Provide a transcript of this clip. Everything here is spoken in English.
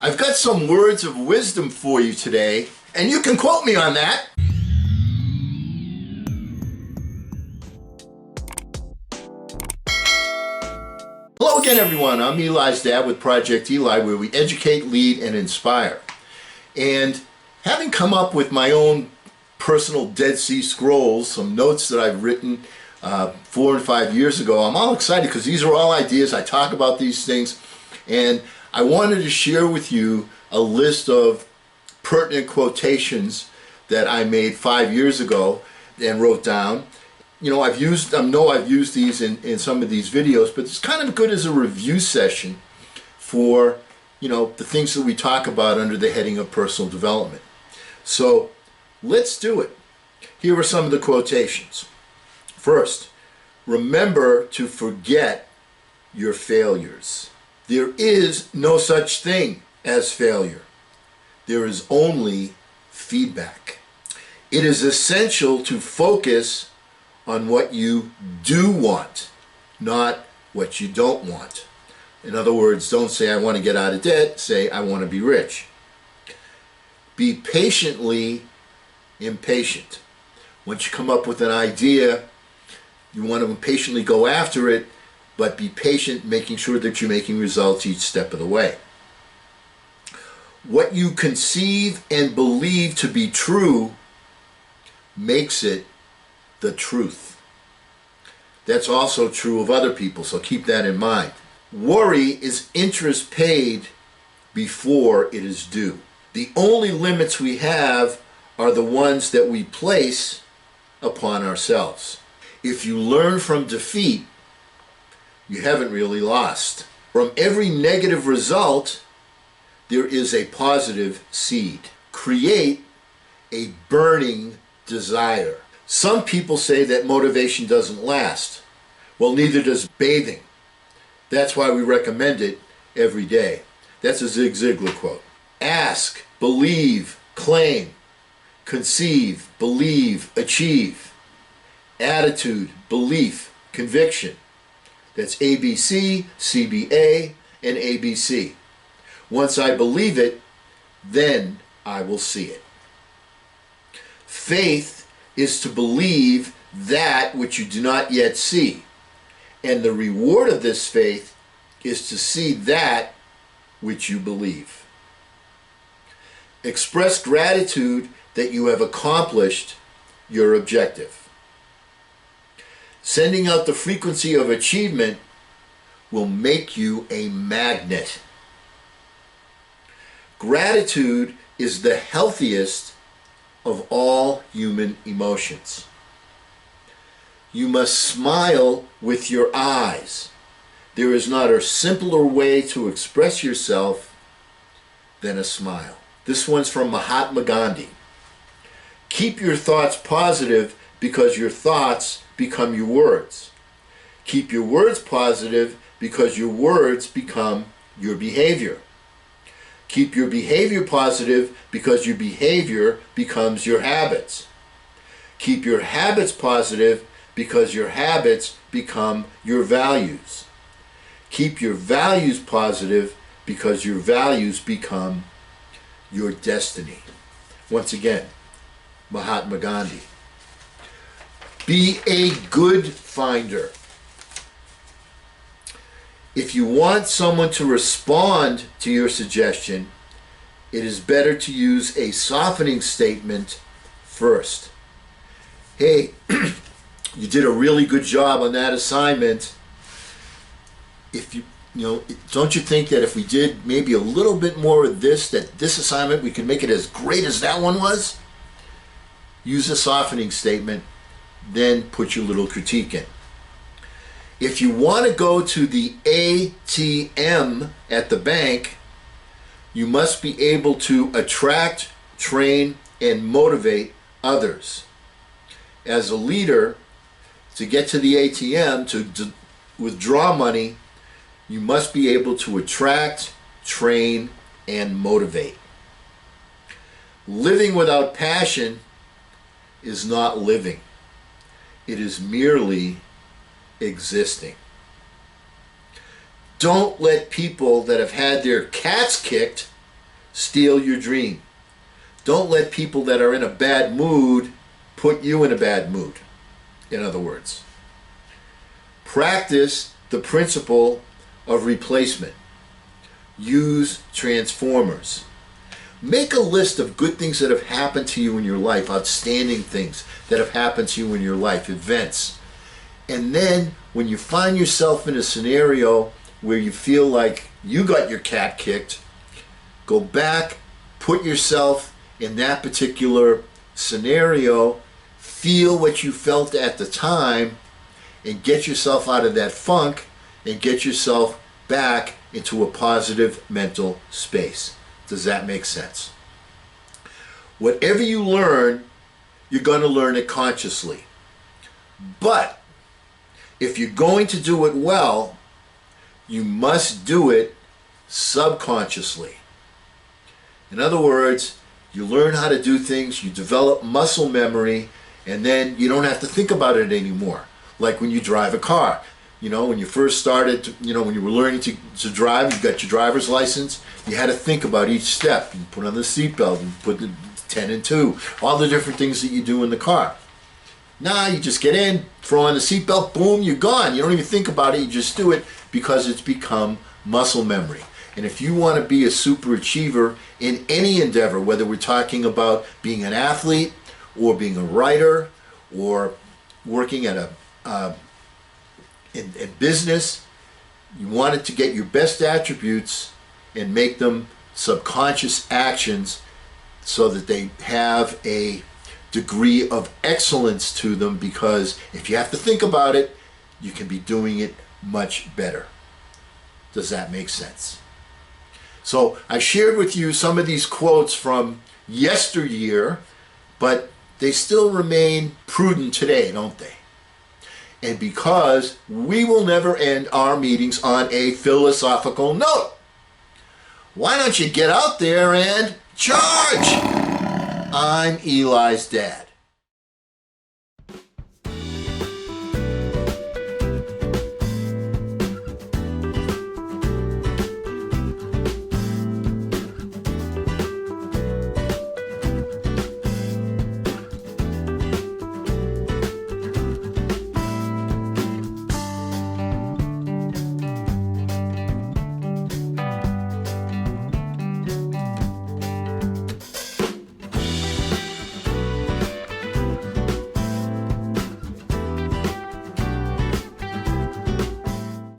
I've got some words of wisdom for you today, and you can quote me on that. Hello again, everyone. I'm Eli's dad with Project Eli, where we educate, lead, and inspire. And having come up with my own personal Dead Sea Scrolls, some notes that I've written 4 and 5 years ago, I'm all excited because these are all ideas. I talk about these things, and I wanted to share with you a list of pertinent quotations that I made 5 years ago and wrote down. You know, I've used these in some of these videos, but it's kind of good as a review session for, you know, the things that we talk about under the heading of personal development. So let's do it. Here are some of the quotations. First, remember to forget your failures. There is no such thing as failure. There is only feedback. It is essential to focus on what you do want, not what you don't want. In other words, don't say, I want to get out of debt. Say, I want to be rich. Be patiently impatient. Once you come up with an idea, you want to patiently go after it, but be patient, making sure that you're making results each step of the way. What you conceive and believe to be true makes it the truth. That's also true of other people, so keep that in mind. Worry is interest paid before it is due. The only limits we have are the ones that we place upon ourselves. If you learn from defeat, you haven't really lost. From every negative result, there is a positive seed. Create a burning desire. Some people say that motivation doesn't last. Well, neither does bathing. That's why we recommend it every day. That's a Zig Ziglar quote. Ask, believe, claim, conceive, believe, achieve. Attitude, belief, conviction. That's ABC, CBA, and ABC. Once I believe it, then I will see it. Faith is to believe that which you do not yet see. And the reward of this faith is to see that which you believe. Express gratitude that you have accomplished your objective. Sending out the frequency of achievement will make you a magnet. Gratitude is the healthiest of all human emotions. You must smile with your eyes. There is not a simpler way to express yourself than a smile. This one's from Mahatma Gandhi. Keep your thoughts positive because your thoughts become your words. Keep your words positive because your words become your behavior. Keep your behavior positive because your behavior becomes your habits. Keep your habits positive because your habits become your values. Keep your values positive because your values become your destiny. Once again, Mahatma Gandhi. Be a good finder. If you want someone to respond to your suggestion, it is better to use a softening statement first. Hey, you did a really good job on that assignment. Don't you think that if we did maybe a little bit more of this, that this assignment, we could make it as great as that one was? Use a softening statement, then put your little critique in. If you want to go to the ATM at the bank, you must be able to attract, train, and motivate others. As a leader, to get to the ATM, to withdraw money, you must be able to attract, train, and motivate. Living without passion is not living. It is merely existing. Don't let people that have had their cats kicked steal your dream. Don't let people that are in a bad mood put you in a bad mood. In other words, practice the principle of replacement. Use transformers. Make a list of good things that have happened to you in your life, outstanding things that have happened to you in your life, events. And then when you find yourself in a scenario where you feel like you got your cat kicked, go back, put yourself in that particular scenario, feel what you felt at the time, and get yourself out of that funk and get yourself back into a positive mental space. Does that make sense? Whatever you learn, you're going to learn it consciously. But if you're going to do it well, you must do it subconsciously. In other words, you learn how to do things, you develop muscle memory, and then you don't have to think about it anymore. Like when you drive a car. You know, when you first started, when you were learning to drive, you got your driver's license, you had to think about each step. You put on the seatbelt, you put the 10 and 2, all the different things that you do in the car. Now you just get in, throw on the seatbelt, boom, you're gone. You don't even think about it, you just do it because it's become muscle memory. And if you want to be a super achiever in any endeavor, whether we're talking about being an athlete or being a writer or working at in business, you want it to get your best attributes and make them subconscious actions so that they have a degree of excellence to them, because if you have to think about it, you can be doing it much better. Does that make sense? So I shared with you some of these quotes from yesteryear, but they still remain prudent today, don't they? And because we will never end our meetings on a philosophical note, why don't you get out there and charge? I'm Eli's dad.